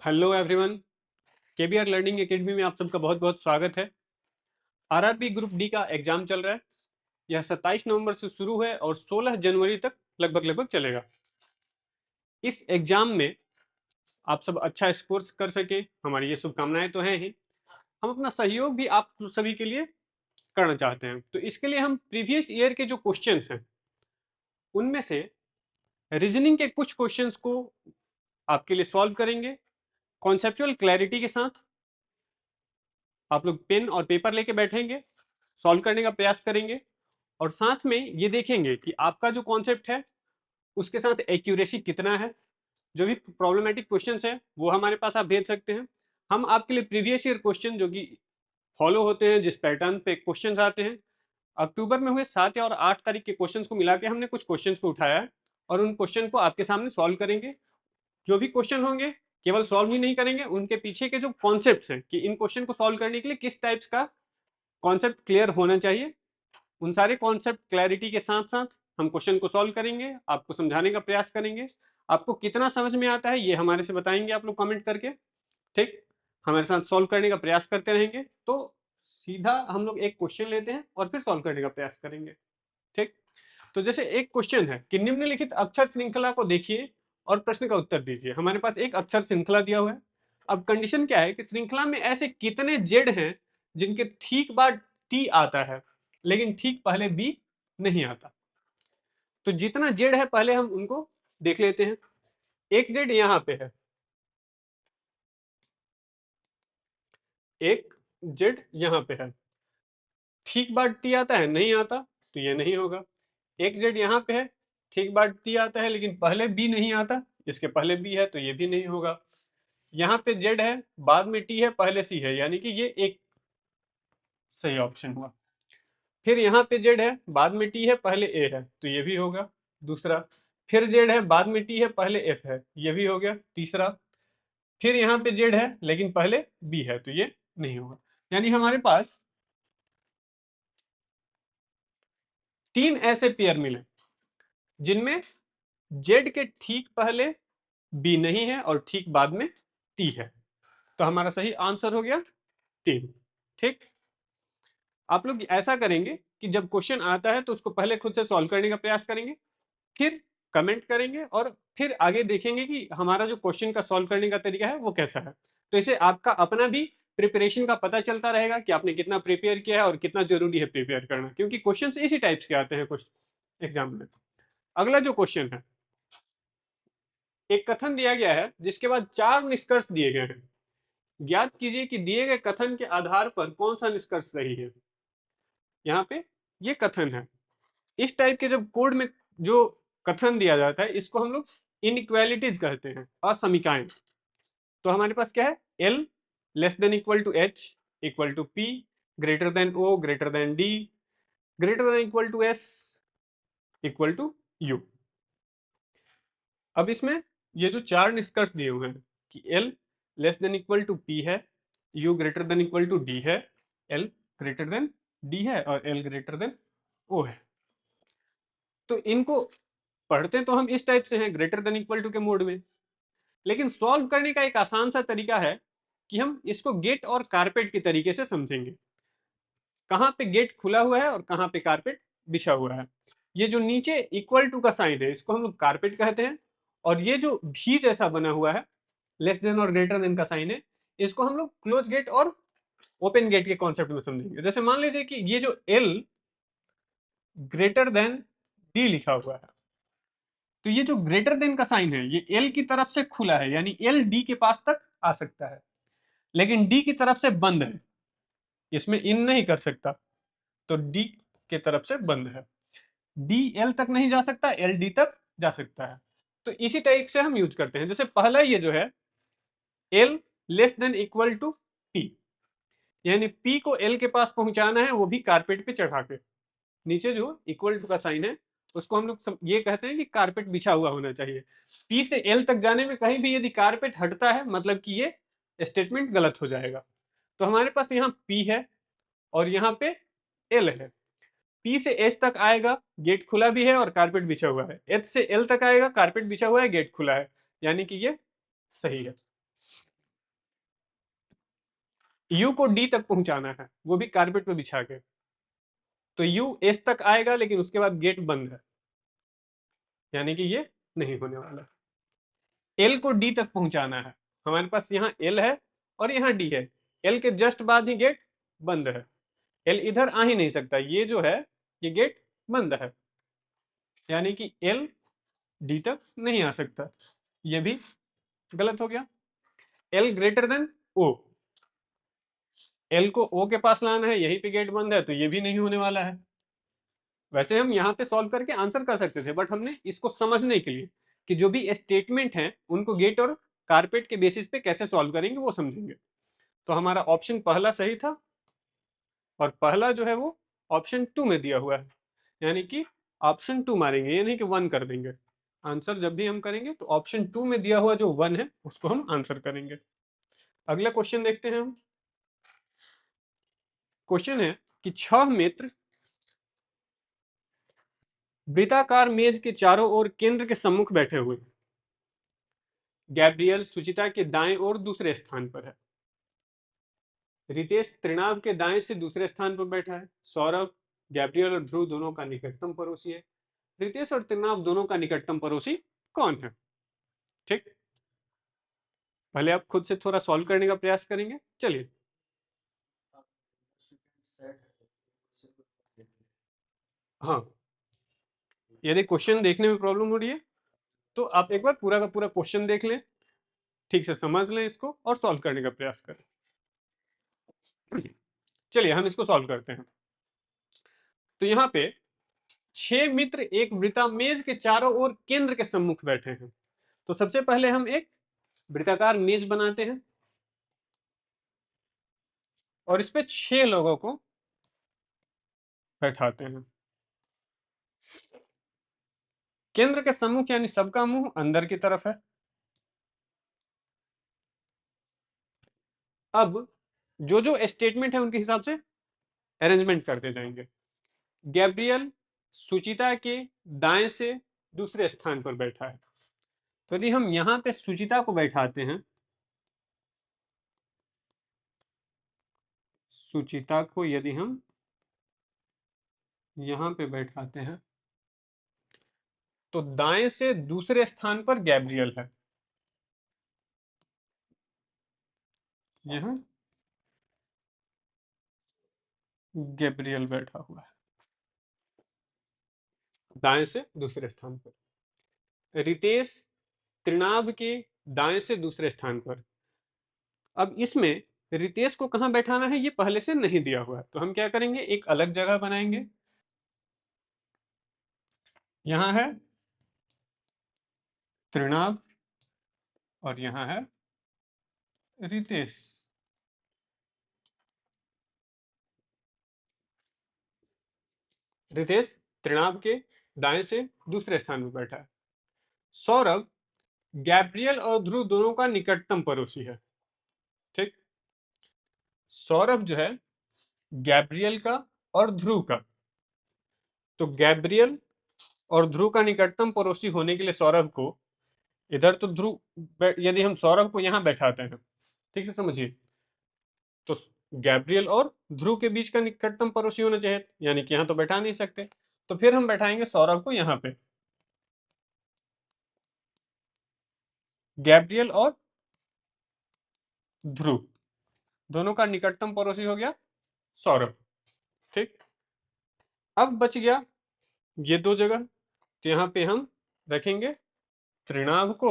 Hello everyone. KBr learning academy में आप सबका बहुत बहुत स्वागत है। आरआरबी ग्रुप डी का एग्जाम चल रहा है। यह 27 नवंबर से शुरू है और 16 जनवरी तक लगभग चलेगा। इस एग्जाम में आप सब अच्छा स्कोर कर सके, हमारी ये शुभकामनाएं तो हैं ही। हम अपना सहयोग भी आप सभी के लिए करना चाहते हैं, तो इसके लिए हम प्रीवियस ईयर के जो क्वेश्चंस हैं उनमें से रीजनिंग के कुछ क्वेश्चंस को आपके लिए सॉल्व करेंगे कॉन्सेप्चुअल क्लैरिटी के साथ। आप लोग पेन और पेपर लेके बैठेंगे, सॉल्व करने का प्रयास करेंगे और साथ में ये देखेंगे कि आपका जो कॉन्सेप्ट है उसके साथ एक्यूरेसी कितना है। जो भी प्रॉब्लमेटिक क्वेश्चंस है वो हमारे पास आप भेज सकते हैं। हम आपके लिए प्रीवियस ईयर क्वेश्चन जो कि फॉलो होते हैं, जिस पैटर्न पे क्वेश्चंस आते हैं, अक्टूबर में हुए 7 या और 8 तारीख के क्वेश्चंस को मिला के हमने कुछ क्वेश्चंस को उठाया है और उन क्वेश्चन को आपके सामने सॉल्व करेंगे। जो भी क्वेश्चन होंगे केवल सॉल्व ही नहीं करेंगे, उनके पीछे के जो कॉन्सेप्ट्स हैं कि इन क्वेश्चन को सॉल्व करने के लिए किस टाइप्स का कॉन्सेप्ट क्लियर होना चाहिए, उन सारे कॉन्सेप्ट क्लैरिटी के साथ साथ हम क्वेश्चन को सॉल्व करेंगे, आपको समझाने का प्रयास करेंगे। आपको कितना समझ में आता है ये हमारे से बताएंगे आप लोग कमेंट करके। ठीक, हमारे साथ सॉल्व करने का प्रयास करते रहेंगे। तो सीधा हम लोग एक क्वेश्चन लेते हैं और फिर सॉल्व करने का प्रयास करेंगे। ठीक, तो जैसे एक क्वेश्चन है कि निम्नलिखित अक्षर श्रृंखला को देखिए और प्रश्न का उत्तर दीजिए। हमारे पास एक अक्षर श्रृंखला दिया हुआ है। अब कंडीशन क्या है कि श्रृंखला में ऐसे कितने जेड हैं जिनके ठीक बाद टी आता है लेकिन ठीक पहले बी नहीं आता। तो जितना जेड है पहले हम उनको देख लेते हैं। एक जेड यहां पे है, एक जेड यहां पे है, ठीक बाद टी आता है नहीं आता, तो ये नहीं होगा। एक जेड यहाँ पे है, ठीक बाद टी आता है लेकिन पहले बी नहीं आता, इसके पहले बी है तो ये भी नहीं होगा। यहाँ पे जेड है, बाद में टी है, पहले सी है, यानी कि ये एक सही ऑप्शन हुआ। फिर यहाँ पे जेड है, बाद में टी है, पहले ए है, तो ये भी होगा दूसरा। फिर जेड है, बाद में टी है, पहले एफ है, ये भी हो गया तीसरा। फिर यहाँ पे जेड है लेकिन पहले बी है, तो ये नहीं होगा। यानी हमारे पास तीन ऐसे पेयर मिले जिनमें जेड के ठीक पहले बी नहीं है और ठीक बाद में टी है। तो हमारा सही आंसर हो गया 3। ठीक, आप लोग ऐसा करेंगे कि जब क्वेश्चन आता है तो उसको पहले खुद से सॉल्व करने का प्रयास करेंगे, फिर कमेंट करेंगे और फिर आगे देखेंगे कि हमारा जो क्वेश्चन का सॉल्व करने का तरीका है वो कैसा है। तो इसे आपका अपना भी प्रिपरेशन का पता चलता रहेगा कि आपने कितना प्रिपेयर किया है और कितना जरूरी है प्रिपेयर करना, क्योंकि क्वेश्चन इसी टाइप्स के आते हैं क्वेश्चन एग्जाम में। अगला जो क्वेश्चन है, एक कथन दिया गया है जिसके बाद 4 निष्कर्ष दिए गए हैं। ज्ञात कीजिए कि दिए गए कथन के आधार पर कौन सा निष्कर्ष सही है। यहाँ पे ये कथन है। इस टाइप के जब कोड में जो कथन दिया जाता है इसको हम लोग इनइक्वालिटीज कहते हैं, असमीकाएं। तो हमारे पास क्या है, L less than equal to H equal to P, greater than O greater than D, greater than equal to S equal to U. अब इसमें ये जो 4 निष्कर्ष दिए हुए हैं कि L less than equal to P है, U greater than equal to D है, एल ग्रेटर देन डी है और एल ग्रेटर देन ओ है। तो इनको पढ़ते तो हम इस टाइप से हैं, ग्रेटर देन इक्वल टू के मोड में, लेकिन सॉल्व करने का एक आसान सा तरीका है कि हम इसको गेट और कारपेट के तरीके से समझेंगे। कहाँ पे गेट खुला हुआ है और कहाँ पे कारपेट बिछा हुआ है। ये जो नीचे इक्वल टू का साइन है इसको हम लोग कारपेट कहते हैं, और ये जो भी जैसा बना हुआ है लेस देन और ग्रेटर देन का साइन है इसको हम लोग क्लोज गेट और ओपन गेट के कॉन्सेप्ट में समझेंगे। जैसे मान लीजिए कि ये जो एल ग्रेटर देन डी लिखा हुआ है, तो ये जो ग्रेटर देन का साइन है ये एल की तरफ से खुला है, यानी एल डी के पास तक आ सकता है, लेकिन डी की तरफ से बंद है, इसमें इन नहीं कर सकता, तो डी के तरफ से बंद है। डी एल तक नहीं जा सकता, एल डी तक जा सकता है। तो इसी टाइप से हम यूज करते हैं। जैसे पहला ये जो है L less than equal to P, यानी पी को एल के पास पहुंचाना है, वो भी कारपेट पे चढ़ा के। नीचे जो इक्वल टू का साइन है उसको हम लोग ये कहते हैं कि कारपेट बिछा हुआ होना चाहिए। पी से एल तक जाने में कहीं भी यदि कारपेट हटता है मतलब कि ये स्टेटमेंट गलत हो जाएगा। तो हमारे पास यहाँ पी है और यहाँ पे एल है। पी से एच तक आएगा, गेट खुला भी है और कारपेट बिछा हुआ है। एच से एल तक आएगा, कारपेट बिछा हुआ है, गेट खुला है, यानी कि ये सही है। यू को डी तक पहुंचाना है, वो भी कारपेट पे बिछा के। तो यू एस तक आएगा, लेकिन उसके बाद गेट बंद है, यानी कि ये नहीं होने वाला। एल को डी तक पहुंचाना है, हमारे पास यहाँ एल है और यहाँ डी है। एल के जस्ट बाद ही गेट बंद है, एल इधर आ ही नहीं सकता, ये जो है ये गेट बंद है, यानी कि एल डी तक नहीं आ सकता, ये भी गलत हो गया। एल ग्रेटर देन ओ, एल को ओ के पास लाना है, यहीं पे गेट बंद है, तो ये भी नहीं होने वाला है। वैसे हम यहाँ पे सॉल्व करके आंसर कर सकते थे, बट हमने इसको समझने के लिए कि जो भी स्टेटमेंट हैं उनको गेट और कारपेट के बेसिस पे कैसे सॉल्व करेंगे वो समझेंगे। तो हमारा ऑप्शन पहला सही था, और पहला जो है वो ऑप्शन 2 में दिया हुआ है, यानी कि ऑप्शन 2 मारेंगे, ये नहीं कि 1 कर देंगे। आंसर जब भी हम करेंगे तो ऑप्शन 2 में दिया हुआ जो 1 है उसको हम आंसर करेंगे। अगला क्वेश्चन देखते हैं हम। क्वेश्चन है कि 6 मित्र वृत्ताकार मेज के चारों ओर केंद्र के सम्मुख बैठे हुए। गैब्रियल सुचिता के दाएं ओर दूसरे स्थान पर है। रितेश त्रिनाव के दाएं से दूसरे स्थान पर बैठा है। सौरभ, गैब्रियल और ध्रुव दोनों का निकटतम पड़ोसी है। रितेश और त्रिनाव दोनों का निकटतम पड़ोसी कौन है? ठीक, पहले आप खुद से थोड़ा सॉल्व करने का प्रयास करेंगे। चलिए, हाँ, यदि क्वेश्चन देखने में प्रॉब्लम हो रही है तो आप एक बार पूरा का पूरा क्वेश्चन देख लें, ठीक से समझ लें इसको और सॉल्व करने का प्रयास करें। चलिए हम इसको सॉल्व करते हैं। तो यहाँ पे 6 मित्र एक वृत्तामेज के चारों ओर केंद्र के सम्मुख बैठे हैं। तो सबसे पहले हम एक वृत्ताकार मेज बनाते हैं और इस पे 6 लोगों को बैठाते हैं। केंद्र के सम्मुख यानी सबका मुंह अंदर की तरफ है। अब जो जो स्टेटमेंट है उनके हिसाब से अरेंजमेंट करते जाएंगे। गैब्रियल सुचिता के दाएं से दूसरे स्थान पर बैठा है, तो यदि हम यहां पे सुचिता को बैठाते हैं, सुचिता को यदि हम यहां पे बैठाते हैं तो दाएं से दूसरे स्थान पर गैब्रियल है, यहां गैब्रियल बैठा हुआ है दाएं से दूसरे स्थान पर। रितेश त्रिनाभ के दाएं से दूसरे स्थान पर। अब इसमें रितेश को कहां बैठाना है ये पहले से नहीं दिया हुआ है, तो हम क्या करेंगे, एक अलग जगह बनाएंगे। यहां है त्रिनाभ और यहां है रितेश। रितेश त्रिनाभ के दाएं से दूसरे स्थान पर बैठा है। सौरभ गैब्रियल और ध्रुव दोनों का निकटतम पड़ोसी है। ठीक, सौरभ जो है गैब्रियल का और ध्रुव का, तो गैब्रियल और ध्रुव का निकटतम पड़ोसी होने के लिए सौरभ को इधर, तो ध्रुव यदि हम सौरभ को यहां बैठाते हैं, ठीक से समझिए, तो गैब्रियल और ध्रुव के बीच का निकटतम पड़ोसी होना चाहिए, यानी कि यहां तो बैठा नहीं सकते, तो फिर हम बैठाएंगे सौरभ को यहां पे। गैब्रियल और ध्रुव दोनों का निकटतम पड़ोसी हो गया सौरभ। ठीक, अब बच गया ये दो जगह, तो यहां पे हम रखेंगे त्रिनाभ को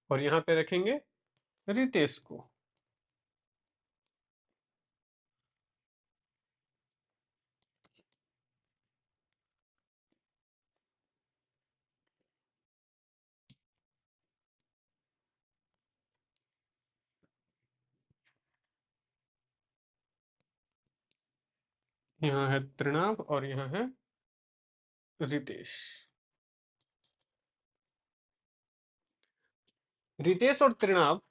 और यहां पे रखेंगे रितेश को। यहाँ है त्रिनाभ और यहाँ है रितेश। रितेश और त्रिनाभ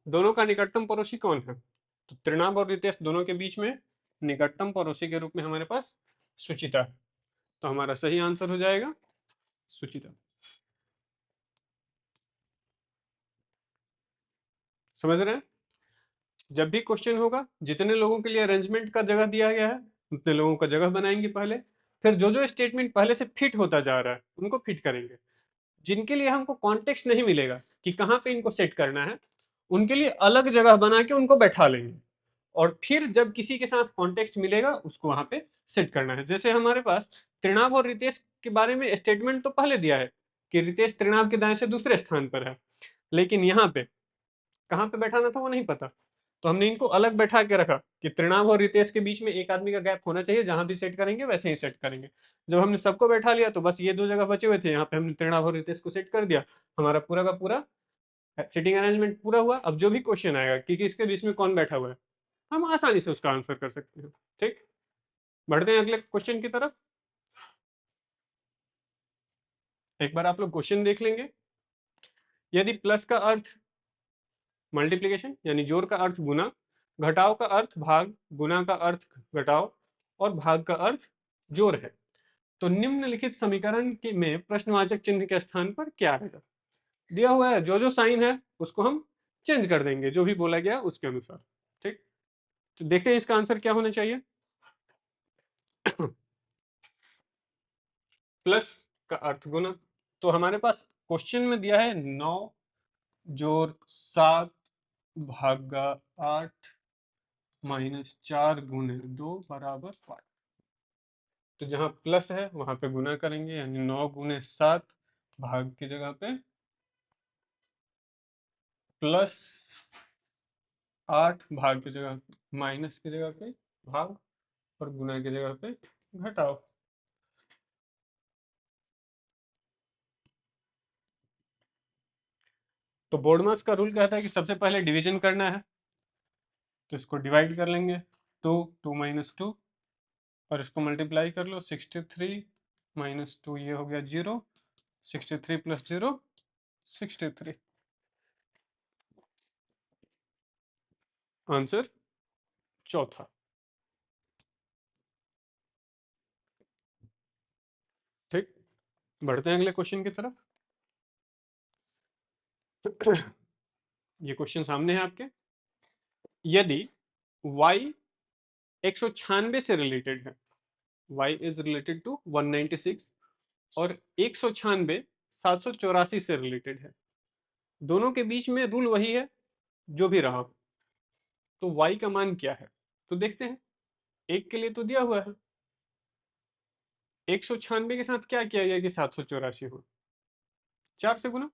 दोनों का निकटतम पड़ोसी कौन है? तो त्रिनाभ और रितेश दोनों के बीच में निकटतम पड़ोसी के रूप में हमारे पास सुचिता है, तो हमारा सही आंसर हो जाएगा सुचिता। समझ रहे हैं? जब भी क्वेश्चन होगा, जितने लोगों के लिए अरेंजमेंट का जगह दिया गया है उतने लोगों का जगह बनाएंगे पहले, फिर जो जो स्टेटमेंट पहले से फिट होता जा रहा है उनको फिट करेंगे। जिनके लिए हमको कॉन्टेक्स्ट नहीं मिलेगा कि कहाँ पे इनको सेट करना है, उनके लिए अलग जगह बना के उनको बैठा लेंगे, और फिर जब किसी के साथ कॉन्टेक्स्ट मिलेगा उसको वहां पे सेट करना है। जैसे हमारे पास त्रिनाभ और रितेश के बारे में स्टेटमेंट तो पहले दिया है कि रितेश त्रिनाभ के दाएं से दूसरे स्थान पर है, लेकिन यहाँ पे कहाँ पे बैठाना था वो नहीं पता, तो हमने इनको अलग बैठा के रखा कि त्रिनाभ और रितेश के बीच में एक आदमी का गैप होना चाहिए, जहां भी सेट करेंगे वैसे ही सेट करेंगे। जब हमने सबको बैठा लिया तो बस ये दो जगह बचे हुए थे, यहाँ पे हमने त्रिनाभ और रितेश को सेट कर दिया, हमारा पूरा का पूरा सेटिंग अरेंजमेंट पूरा हुआ। अब जो भी क्वेश्चन आएगा कि किसके बीच में कौन बैठा हुआ है, हम आसानी से उसका आंसर कर सकते हैं। ठीक, बढ़ते हैं अगले क्वेश्चन की तरफ। एक बार आप लोग क्वेश्चन देख लेंगे। यदि प्लस का अर्थ मल्टीप्लीकेशन यानी जोड़ का अर्थ गुना, घटाव का अर्थ भाग, गुना का अर्थ घटाव और भाग का अर्थ जोड़ है, तो निम्नलिखित समीकरण के में प्रश्नवाचक चिन्ह के स्थान पर क्या आएगा? दिया हुआ है, जो जो साइन है उसको हम चेंज कर देंगे जो भी बोला गया उसके अनुसार। ठीक, तो देखते हैं इसका आंसर क्या होना चाहिए। प्लस का अर्थ गुना, तो हमारे पास क्वेश्चन में दिया है 9 जोड़ 7 भागा 8 माइनस 4 गुने 2 बराबर 5। तो जहां प्लस है वहां पे गुना करेंगे, यानी 9 गुने 7 भाग की जगह पे प्लस 8 भाग की जगह माइनस की जगह पे भाग और गुना की जगह पे घटाओ। तो बोर्डमास का रूल कहता है कि सबसे पहले डिवीजन करना है, तो इसको डिवाइड कर लेंगे, 2 2 माइनस 2 और इसको मल्टीप्लाई कर लो, 63 माइनस 2 ये हो गया 0, 63 प्लस 0 63, आंसर चौथा। ठीक, बढ़ते हैं अगले क्वेश्चन की तरफ। ये क्वेश्चन सामने है आपके। यदि y 196 से रिलेटेड है, y इज रिलेटेड टू 196 और 196 784 से रिलेटेड है, दोनों के बीच में रूल वही है जो भी रहा, तो y का मान क्या है? तो देखते हैं, एक के लिए तो दिया हुआ है, 196 के साथ क्या किया गया कि 784 हो, 4 से गुना।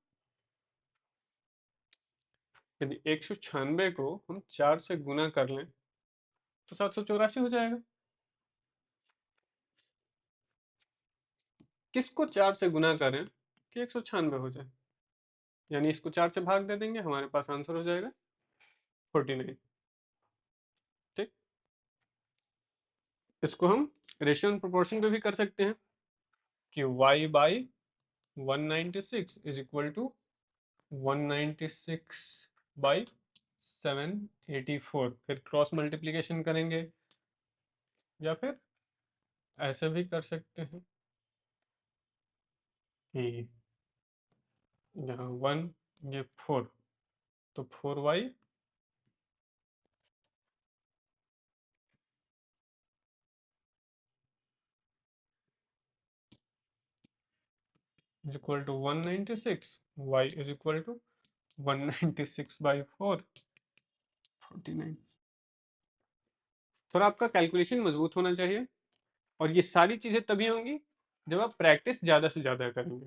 यदि 196 को हम 4 से गुना कर लें तो 784 हो जाएगा। किसको 4 से गुना करें कि 196 हो जाए, यानी इसको 4 से भाग दे देंगे, हमारे पास आंसर हो जाएगा 49। ठीक, इसको हम रेशियो एंड प्रोपोर्शन पे भी कर सकते हैं कि y by 196 is equal to 196 by 784, फिर क्रॉस मल्टीप्लीकेशन करेंगे या फिर ऐसे भी कर सकते हैं कि यहाँ 1 ये 4, तो 4y is equal to 196, y is equal to 196 by 4 49। थोड़ा आपका कैलकुलेशन मजबूत होना चाहिए, और ये सारी चीजें तभी होंगी जब आप प्रैक्टिस ज्यादा से ज्यादा करेंगे।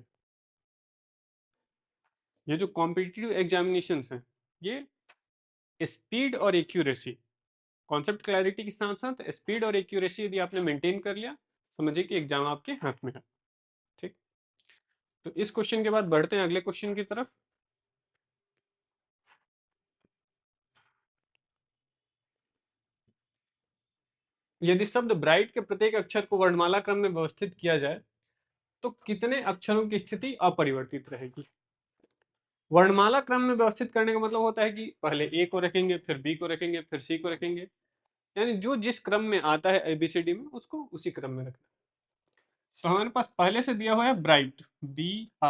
ये जो कॉम्पिटिटिव एग्जामिनेशन हैं, ये स्पीड और एक्यूरेसी, कॉन्सेप्ट क्लैरिटी के साथ साथ स्पीड और एक्यूरेसी यदि आपने मेंटेन कर लिया, समझिए कि एग्जाम आपके हाथ में है। ठीक, तो इस क्वेश्चन के बाद बढ़ते हैं अगले क्वेश्चन की तरफ। यदि शब्द ब्राइट के प्रत्येक अक्षर को वर्णमाला क्रम में व्यवस्थित किया जाए तो कितने अक्षरों की स्थिति अपरिवर्तित रहेगी? वर्णमाला क्रम में व्यवस्थित करने का मतलब होता है कि पहले ए को रखेंगे, फिर बी को रखेंगे, फिर सी को रखेंगे, यानी जो जिस क्रम में आता है एबीसीडी में उसको उसी क्रम में रखना। तो हमारे पास पहले से दिया हुआ है ब्राइट, BRIGHT,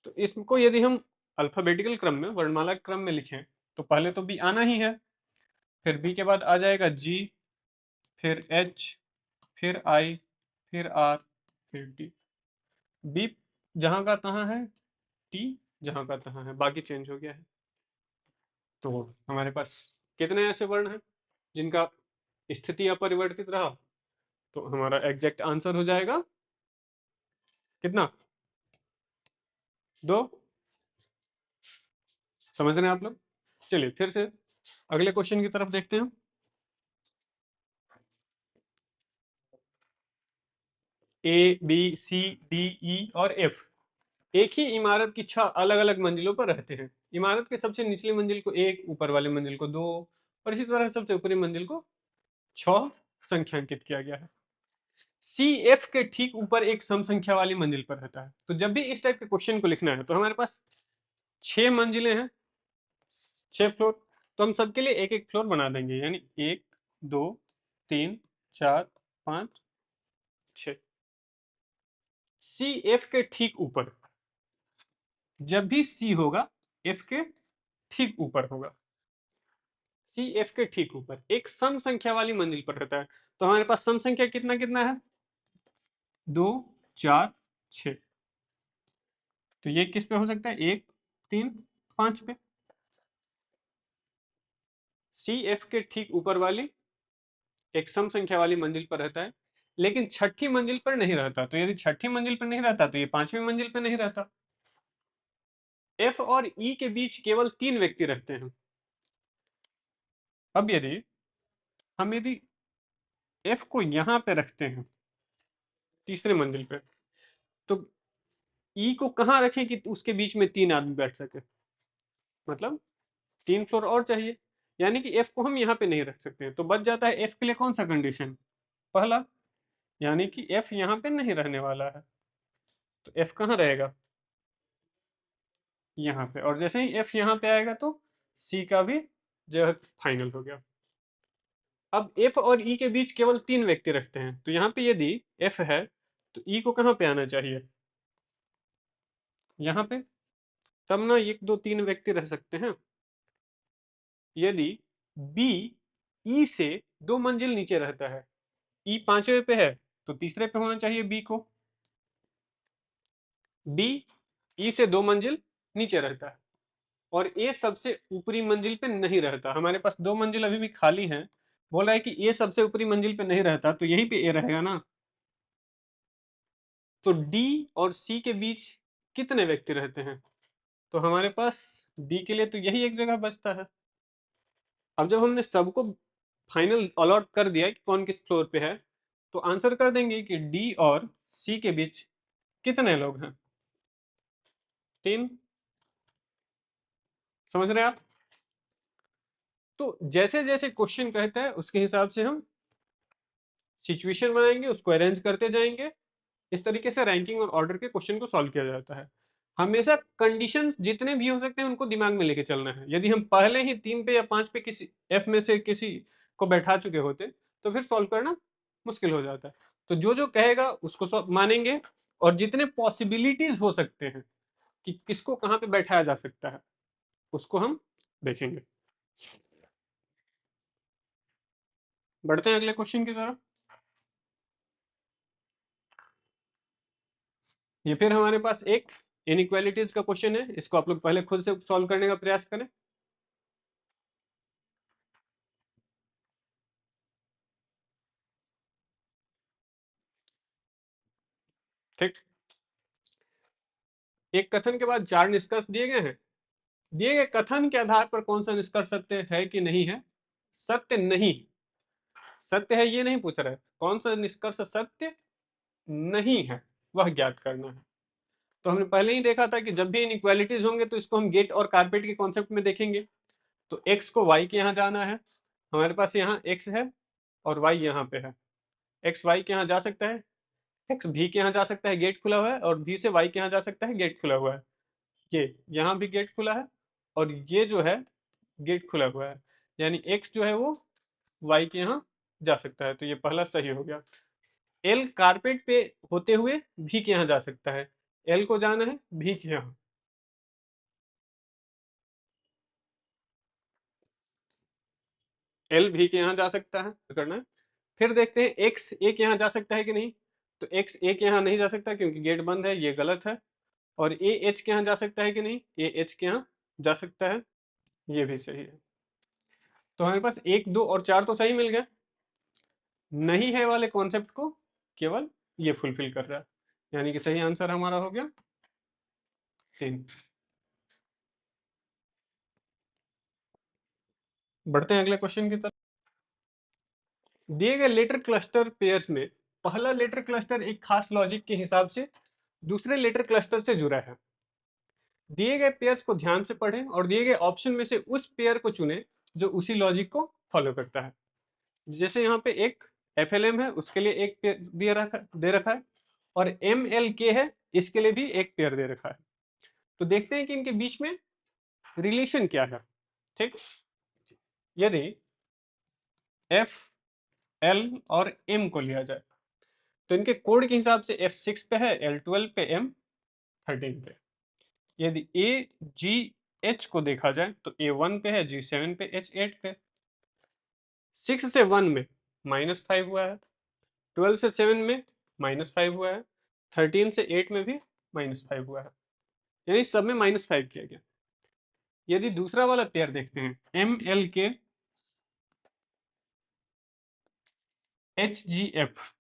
तो इसको यदि हम अल्फाबेटिकल क्रम में, वर्णमाला क्रम में लिखें, तो पहले तो बी आना ही है, फिर बी के बाद आ जाएगा जी, फिर एच, फिर आई, फिर आर, फिर टी। बी जहां का तहां है, टी जहां का तहां है, बाकी चेंज हो गया है। तो हमारे पास कितने ऐसे वर्ण हैं जिनका स्थिति अपरिवर्तित रहा? तो हमारा एग्जैक्ट आंसर हो जाएगा कितना? 2। समझ रहे हैं आप लोग? चलिए फिर से अगले क्वेश्चन की तरफ देखते हैं। ए, बी, सी, डी, ई और एफ एक ही इमारत की 6 अलग अलग मंजिलों पर रहते हैं। इमारत के सबसे निचली मंजिल को 1, ऊपर वाले मंजिल को 2 और इसी तरह सबसे ऊपरी मंजिल को 6 संख्यांकित किया गया है। सी एफ के ठीक ऊपर एक सम संख्या वाली मंजिल पर रहता है। तो जब भी इस टाइप के क्वेश्चन को लिखना है तो हमारे पास 6 मंजिलें हैं, 6 फ्लोर, तो हम सबके लिए एक एक फ्लोर बना देंगे, यानी 1, 2, 3, 4, 5, 6। सी एफ के ठीक ऊपर, जब भी सी होगा एफ के ठीक ऊपर होगा। सी एफ के ठीक ऊपर एक सम संख्या वाली मंजिल पर रहता है। तो हमारे पास सम संख्या कितना कितना है? 2, 4, 6। तो ये किस पे हो सकता है? 1, 3, 5 पे। सी एफ के ठीक ऊपर वाली एक सम संख्या वाली मंजिल पर रहता है, लेकिन छठी मंजिल पर नहीं रहता। तो यदि छठी मंजिल पर नहीं रहता तो ये 5वीं मंजिल पर नहीं रहता। एफ और ई के बीच केवल 3 व्यक्ति रहते हैं। अब यदि एफ को यहां पे रखते हैं तीसरे मंजिल पे, तो ई को कहां रखें कि उसके बीच में 3 आदमी बैठ सके? मतलब 3 फ्लोर और चाहिए, यानी कि एफ को हम यहाँ पे नहीं रख सकते। तो बच जाता है एफ के लिए कौन सा कंडीशन? पहला, यानी कि एफ यहाँ पे नहीं रहने वाला है। तो एफ कहाँ रहेगा? यहाँ पे। और जैसे ही एफ यहाँ पे आएगा तो सी का भी जो है फाइनल हो गया। अब एफ और ई के बीच केवल 3 व्यक्ति रखते हैं, तो यहाँ पे यदि एफ है तो ई को कहाँ पे आना चाहिए? यहाँ पे। तब ना 1, 2, 3 व्यक्ति रह सकते हैं। यदि बी ई से 2 मंजिल नीचे रहता है, ई 5वें पे है तो तीसरे पे होना चाहिए बी को। बी ई से 2 मंजिल नीचे रहता है और ए सबसे ऊपरी मंजिल पे नहीं रहता। हमारे पास 2 मंजिल अभी भी खाली हैं। बोल रहा है कि ए सबसे ऊपरी मंजिल पे नहीं रहता, तो यहीं पे ए रहेगा ना। तो डी और सी के बीच कितने व्यक्ति रहते हैं? तो हमारे पास डी के लिए तो यही एक जगह बचता है। अब जब हमने सबको फाइनल अलॉट कर दिया कि कौन किस फ्लोर पे है, तो आंसर कर देंगे कि डी और सी के बीच कितने लोग हैं? 3। समझ रहे हैं आप? तो जैसे जैसे क्वेश्चन कहता है उसके हिसाब से हम सिचुएशन बनाएंगे, उसको अरेंज करते जाएंगे। इस तरीके से रैंकिंग और ऑर्डर के क्वेश्चन को सॉल्व किया जाता है। हमेशा कंडीशंस जितने भी हो सकते हैं उनको दिमाग में लेके चलना है। यदि हम पहले ही 3 पे या 5 पे किसी एफ में से किसी को बैठा चुके होते तो फिर सॉल्व करना मुश्किल हो जाता है। तो जो जो कहेगा उसको मानेंगे, और जितने पॉसिबिलिटीज हो सकते हैं कि किसको कहाँ पे बैठाया जा सकता है उसको हम देखेंगे। बढ़ते हैं अगले क्वेश्चन की तरफ। ये फिर हमारे पास एक इनइक्वालिटीज का क्वेश्चन है। इसको आप लोग पहले खुद से सॉल्व करने का प्रयास करें। ठीक। एक कथन के बाद 4 निष्कर्ष दिए गए हैं। दिए गए कथन के आधार पर कौन सा निष्कर्ष सत्य है कि नहीं है? सत्य नहीं, सत्य है ये नहीं पूछ रहा है, कौन सा निष्कर्ष सत्य नहीं है वह ज्ञात करना है। तो हमने पहले ही देखा था कि जब भी इनइक्वालिटीज होंगे तो इसको हम गेट और कारपेट के कॉन्सेप्ट में देखेंगे। तो x को y के यहाँ जाना है, हमारे पास यहाँ x है और y यहाँ पे है। x y के यहाँ जा सकता है, x भी के यहाँ जा सकता है, गेट खुला हुआ है, और भी से y के यहाँ जा सकता है, गेट खुला हुआ है। ये यहाँ भी गेट खुला है और ये जो है गेट खुला हुआ है, यानी x जो है वो y के यहाँ जा सकता है। तो ये पहला सही हो गया। l कारपेट पे होते हुए भी के यहाँ जा सकता है, l को जाना है भी के यहाँ, एल भी के यहाँ जा सकता है, करना है। फिर देखते हैं एक्स एक यहाँ जा सकता है कि नहीं, तो एक्स एक यहाँ नहीं जा सकता क्योंकि गेट बंद है, ये गलत है। और ए एच के यहाँ जा सकता है कि नहीं, ए एच के यहाँ जा सकता है, ये भी सही है। तो हमारे पास एक दो और चार तो सही मिल गए, नहीं है वाले कॉन्सेप्ट को केवल ये फुलफिल कर रहा है, यानी कि सही आंसर हमारा हो गया 3। बढ़ते हैं अगले क्वेश्चन की तरफ। दिए गए लेटर क्लस्टर पेयर्स में पहला लेटर क्लस्टर एक खास लॉजिक के हिसाब से दूसरे लेटर क्लस्टर से जुड़ा है। दिए गए पेयर्स को ध्यान से पढ़ें और दिए गए ऑप्शन में से उस पेयर को चुनें जो उसी लॉजिक को फॉलो करता है। जैसे यहाँ पे एक FLM है, उसके लिए एक पेयर दे रखा है, और MLK है, इसके लिए भी एक पेयर दे रखा है। तो देखते हैं कि इनके बीच में रिलेशन क्या है। ठीक, यदि F, L और M को लिया जाए तो इनके कोड के हिसाब से F6 पे है, L12 पे, M13 पे। यदि AGH को देखा जाए तो A1 पे है, G7 पे, H8 पे। 6 से 1 में -5 हुआ है, 12 से 7 में -5 हुआ है, 13 से 8 में भी -5 हुआ है, यानी सब में -5 किया गया। यदि दूसरा वाला पेयर देखते हैं MLK HGF,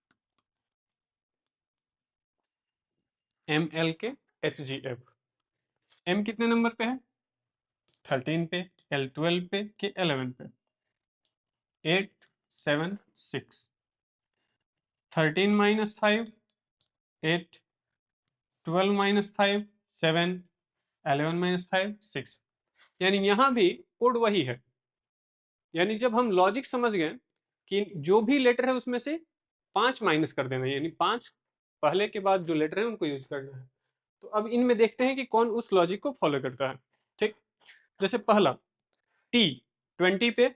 MLK HGF, M कितने नंबर पे है, 13 पे, L12 पे कि 11 पे, 8 7 6, 13 -5 8, 12 -5 7, 11 -5 6, यानी यहाँ भी कोड वही है। यानी जब हम लॉजिक समझ गए कि जो भी लेटर है उसमें से 5 माइनस कर देना, यानी 5 पहले के बाद जो लेटर है उनको यूज करना है। तो अब इनमें देखते हैं कि कौन उस लॉजिक को फॉलो करता है। ठीक, जैसे पहला T 20 पे,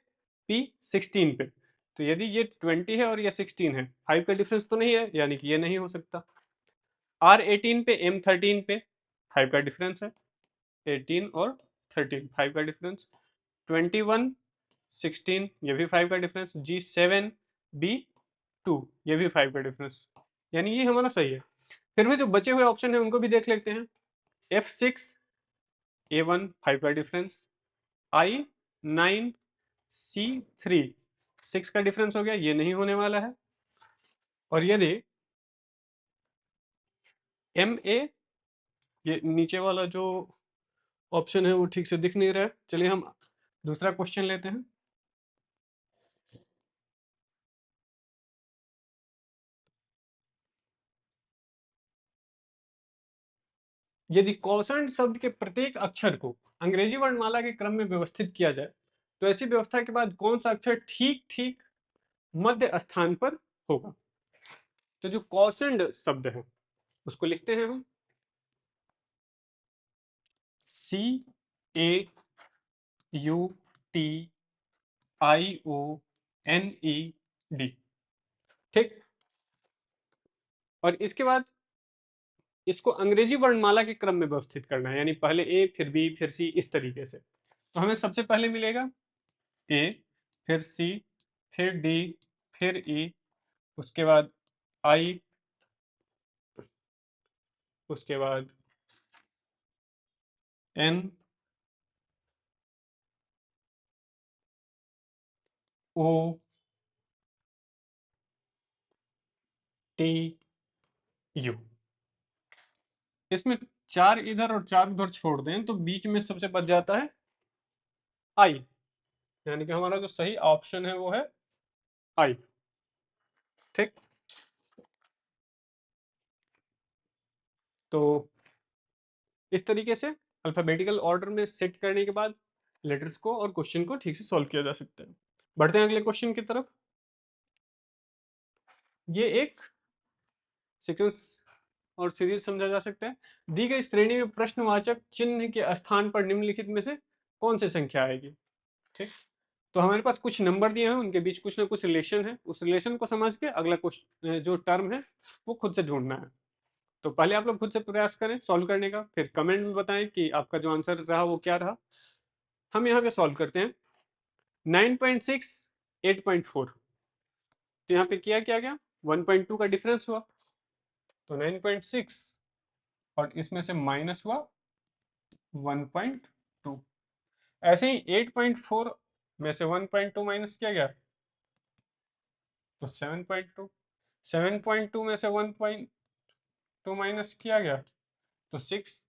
P 16 पे, तो यदि ये 20 है और ये 16 है, 5 का डिफरेंस तो नहीं है, यानी कि ये नहीं हो सकता। R18 पे, M13 पे 5 का डिफरेंस है, 18 और 13 5 का डिफरेंस, 21 16 ये भी 5 का डिफरेंस, G7 B2 ये भी 5 का डिफरेंस, यानी ये हमारा सही है। फिर भी जो बचे हुए ऑप्शन है उनको भी देख लेते हैं। F6 A1 5 का डिफरेंस, I9 C3 6 का डिफरेंस हो गया, ये नहीं होने वाला है। और यदि MA, ये नीचे वाला जो ऑप्शन है वो ठीक से दिख नहीं रहा है, चलिए हम दूसरा क्वेश्चन लेते हैं। यदि कॉन्सोनेंट शब्द के प्रत्येक अक्षर को अंग्रेजी वर्णमाला के क्रम में व्यवस्थित किया जाए तो ऐसी व्यवस्था के बाद कौन सा अक्षर ठीक ठीक मध्य स्थान पर होगा। तो जो कॉन्सोनेंट शब्द है उसको लिखते हैं हम CAUTIONED। ठीक, और इसके बाद इसको अंग्रेजी वर्णमाला के क्रम में व्यवस्थित करना है, यानी पहले A फिर B फिर C, इस तरीके से। तो हमें सबसे पहले मिलेगा A, फिर C, फिर D, फिर E, उसके बाद I, उसके बाद N, O, T, U। इसमें 4 इधर और 4 उधर छोड़ दें तो बीच में सबसे बच जाता है I, यानी कि हमारा जो सही ऑप्शन है वो है I। ठीक, तो इस तरीके से अल्फाबेटिकल ऑर्डर में सेट करने के बाद लेटर्स को और क्वेश्चन को ठीक से सॉल्व किया जा सकता है। बढ़ते हैं अगले क्वेश्चन की तरफ। ये एक सीक्वेंस और सीरीज समझा जा सकता है। दी गई श्रेणी में प्रश्नवाचक चिन्ह के स्थान पर निम्नलिखित में से कौन सी संख्या आएगी। ठीक, तो हमारे पास कुछ नंबर दिए हैं, उनके बीच कुछ ना कुछ रिलेशन है, उस रिलेशन को समझ के अगला क्वेश्चन जो टर्म है वो खुद से ढूंढना है। तो पहले आप लोग खुद से प्रयास करें सॉल्व करने का, फिर कमेंट में बताएं कि आपका जो आंसर रहा वो क्या रहा। हम यहाँ पे सॉल्व करते हैं। 9.6 8.4। तो यहाँ पे किया क्या गया, 1.2 का डिफरेंस हुआ तो 9.6, और इसमें से माइनस हुआ 1.2। ऐसे ही 8.4 में से 1.2 माइनस किया गया तो 7.2, 7.2 में से 1.2 माइनस किया गया तो 6।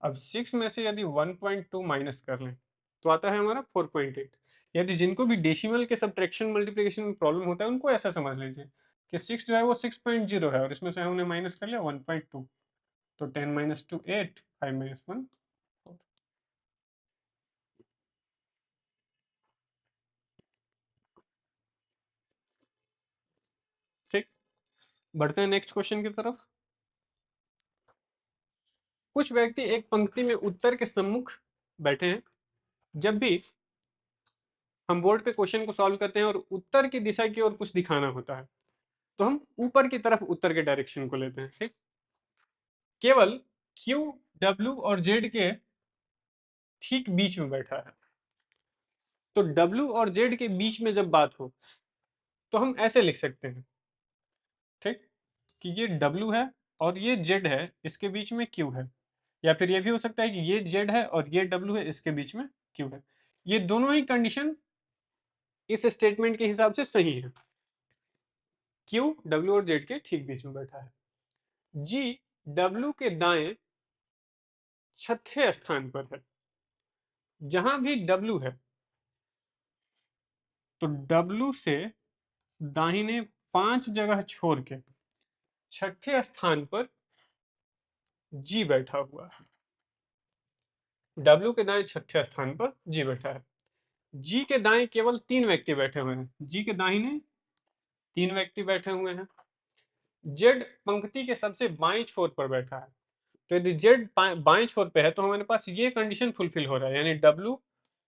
अब 6 में से यदि 1.2 माइनस कर लें तो आता है हमारा 4.8। यदि जिनको भी डेसिमल के सब्ट्रैक्शन मल्टीप्लिकेशन में प्रॉब्लम होता है उनको ऐसा समझ लीजिए कि 6 जो है वो 6.0 है और इसमें से हमने माइनस कर लिया 1.2, तो 10 माइनस 2 8, 5 माइनस 1 4। ठीक, बढ़ते हैं नेक्स्ट क्वेश्चन की तरफ। कुछ व्यक्ति एक पंक्ति में उत्तर के सम्मुख बैठे हैं। जब भी हम बोर्ड पे क्वेश्चन को सॉल्व करते हैं और उत्तर की दिशा की ओर कुछ दिखाना होता है तो हम ऊपर की तरफ उत्तर के डायरेक्शन को लेते हैं। ठीक, केवल Q, W और Z के ठीक बीच में बैठा है। तो W और Z के बीच में जब बात हो तो हम ऐसे लिख सकते हैं, ठीक, कि ये W है और ये Z है, इसके बीच में Q है। या फिर ये भी हो सकता है कि ये Z है और ये W है, इसके बीच में Q है। ये दोनों ही कंडीशन इस स्टेटमेंट के हिसाब से सही है। Q W और Z के ठीक बीच में बैठा है। G W के दाएं छठे स्थान पर है। जहां भी W है तो W से दाहिने 5 जगह छोड़ के छठे स्थान पर G बैठा हुआ है। W के दाएं छठे स्थान पर G बैठा है। G के दाएं केवल 3 व्यक्ति बैठे हुए हैं। G के दाहिने 3 व्यक्ति बैठे हुए हैं। Z पंक्ति के सबसे बाएं छोर पर बैठा है। तो यदि Z बाएं छोर पे है तो हमारे पास ये कंडीशन फुलफिल हो रहा है, यानी W,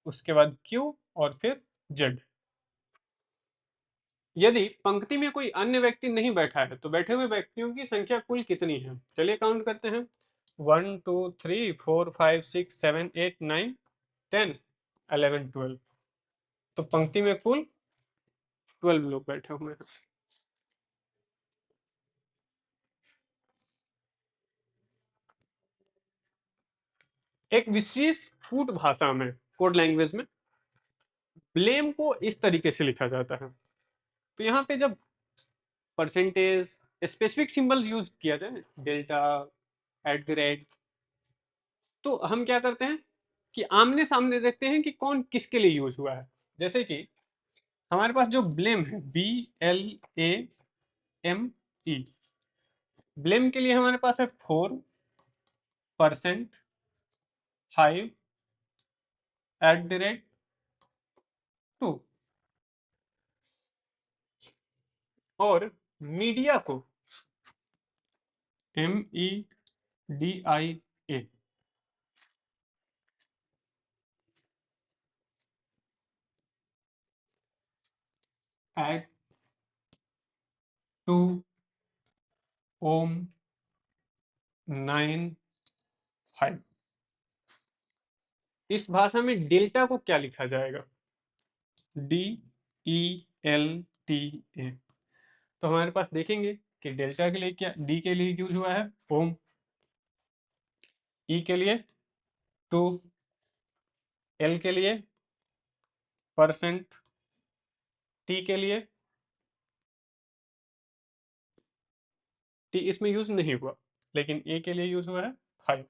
उसके बाद Q और फिर Z। यदि पंक्ति में कोई अन्य व्यक्ति नहीं बैठा है तो बैठे हुए व्यक्तियों की संख्या कुल कितनी है? चलिए काउंट करते हैं। 1 2 3 4 5 6 7 8 9 10 11 12। तो पंक्ति में कुल 12 लोग बैठे हुए हैं। एक विशेष कूट भाषा में, कोड लैंग्वेज में, ब्लेम को इस तरीके से लिखा जाता है। तो यहाँ पे जब परसेंटेज, स्पेसिफिक सिंबल यूज किया जाए, डेल्टा, @ तो हम क्या करते हैं कि आमने सामने देखते हैं कि कौन किसके लिए यूज हुआ है। जैसे कि हमारे पास जो ब्लेम है, BLAME, ब्लेम के लिए हमारे पास है 4%, 5, @2। और मीडिया को MEDIA @2 ohm 95। इस भाषा में डेल्टा को क्या लिखा जाएगा? DELTA। तो हमारे पास देखेंगे कि डेल्टा के लिए क्या, डी के लिए यूज हुआ है ओम, ई के लिए 2, एल के लिए परसेंट, टी के लिए, टी इसमें यूज नहीं हुआ लेकिन ए के लिए यूज हुआ है 5।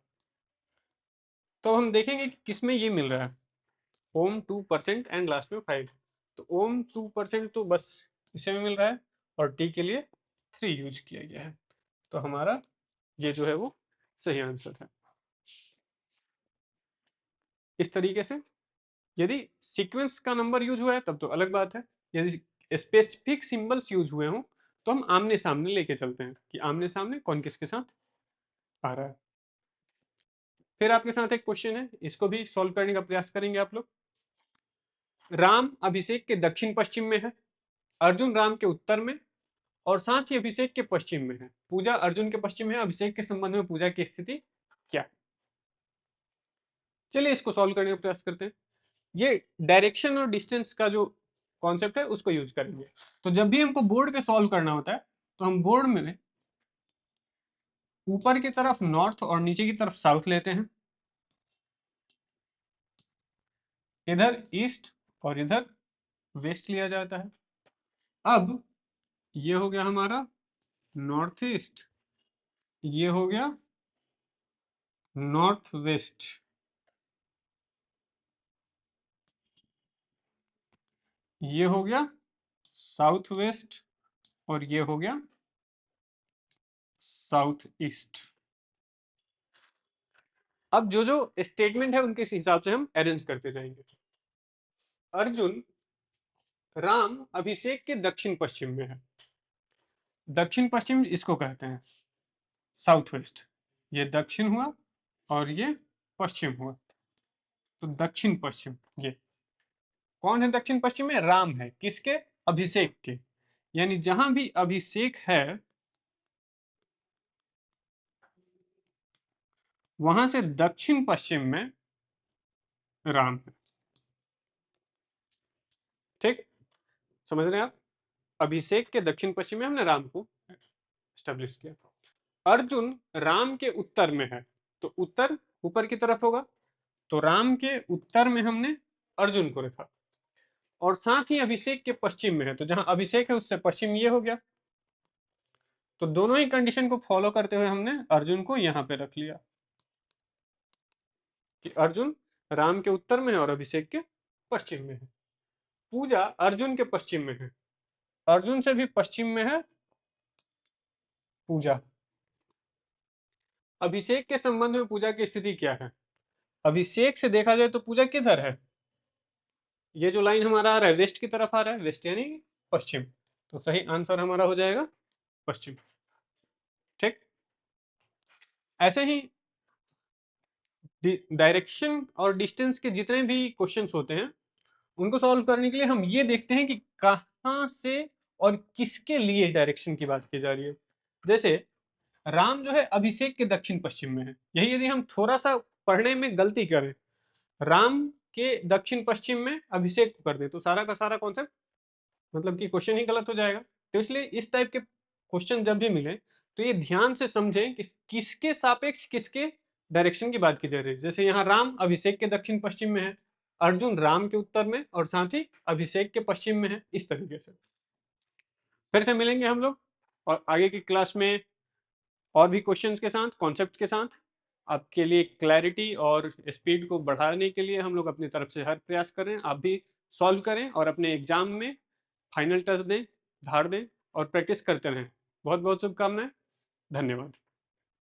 तो हम देखेंगे कि किसमें ये मिल रहा है, ओम 2% एंड लास्ट में 5। तो ओम 2% तो बस इसे में मिल रहा है और टी के लिए 3 यूज किया गया है। तो हमारा ये जो है वो सही आंसर है। इस तरीके से यदि सीक्वेंस का नंबर यूज हुआ है तब तो अलग बात है। यदि स्पेसिफिक सिंबल्स यूज हुए हों तो हम आमने सामने लेके चलते हैं कि आमने सामने कौन किसके साथ आ रहा है। फिर आपके साथ एक क्वेश्चन है, इसको भी सॉल्व करने का प्रयास करेंगे आप लोग। राम अभिषेक के दक्षिण पश्चिम में है, अर्जुन राम के उत्तर में और साथ ही अभिषेक के पश्चिम में है। पूजा अर्जुन के पश्चिम है, अभिषेक के संबंध में पूजा की स्थिति क्या? चलिए इसको सॉल्व करने का प्रयास करते हैं। ये डायरेक्शन और डिस्टेंस का जो कॉन्सेप्ट है उसको यूज करेंगे। तो जब भी हमको बोर्ड पे सॉल्व करना होता है तो हम बोर्ड में ऊपर की तरफ नॉर्थ और नीचे की तरफ साउथ लेते हैं, इधर ईस्ट और इधर वेस्ट लिया जाता है। अब ये हो गया हमारा नॉर्थ ईस्ट, ये हो गया नॉर्थ वेस्ट, ये हो गया साउथ वेस्ट और ये हो गया साउथ ईस्ट। अब जो जो स्टेटमेंट है उनके हिसाब से हम अरेंज करते जाएंगे। अर्जुन राम अभिषेक के दक्षिण पश्चिम में है। दक्षिण पश्चिम इसको कहते हैं साउथ वेस्ट। ये दक्षिण हुआ और ये पश्चिम हुआ, तो दक्षिण पश्चिम। ये कौन है दक्षिण पश्चिम में? राम है। किसके? अभिषेक के। यानी जहां भी अभिषेक है वहां से दक्षिण पश्चिम में राम है। ठीक, समझ रहे हैं आप? अभिषेक के दक्षिण पश्चिम में हमने राम को स्टेब्लिश किया। अर्जुन राम के उत्तर में है, तो उत्तर ऊपर की तरफ होगा, तो राम के उत्तर में हमने अर्जुन को रखा। और साथ ही अभिषेक के पश्चिम में है, तो जहां अभिषेक है उससे पश्चिम ये हो गया। तो दोनों ही कंडीशन को फॉलो करते हुए हमने अर्जुन को यहां पे रख लिया कि अर्जुन राम के उत्तर में है और अभिषेक के पश्चिम में है। पूजा अर्जुन के पश्चिम में है, अर्जुन से भी पश्चिम में है पूजा। अभिषेक के संबंध में पूजा की स्थिति क्या है? अभिषेक से देखा जाए तो पूजा किधर है? ये जो लाइन हमारा आ रहा है वेस्ट की तरफ आ रहा है, वेस्ट यानी पश्चिम, तो सही आंसर हमारा हो जाएगा पश्चिम। ठीक, ऐसे ही डायरेक्शन और डिस्टेंस के जितने भी क्वेश्चंस होते हैं उनको सॉल्व करने के लिए हम ये देखते हैं कि कहां से और किसके लिए डायरेक्शन की बात की जा रही है। जैसे राम जो है अभिषेक के दक्षिण पश्चिम में है, यही यदि हम थोड़ा सा पढ़ने में गलती करें, राम के दक्षिण पश्चिम में अभिषेक को कर दे, तो सारा का सारा कॉन्सेप्ट मतलब कि क्वेश्चन ही गलत हो जाएगा। तो इसलिए इस टाइप के क्वेश्चन जब भी मिले तो ये ध्यान से समझें कि किसके सापेक्ष किसके डायरेक्शन की बात की जा रही है। जैसे यहाँ राम अभिषेक के दक्षिण पश्चिम में है, अर्जुन राम के उत्तर में और साथ ही अभिषेक के पश्चिम में है। इस तरीके से फिर से मिलेंगे हम लोग और आगे की क्लास में और भी क्वेश्चंस के साथ, कॉन्सेप्ट के साथ। आपके लिए क्लैरिटी और स्पीड को बढ़ाने के लिए हम लोग अपनी तरफ से हर प्रयास कर रहे हैं। आप भी सॉल्व करें और अपने एग्जाम में फाइनल टच दें, धार दें और प्रैक्टिस करते रहें। बहुत बहुत शुभकामनाएं। धन्यवाद।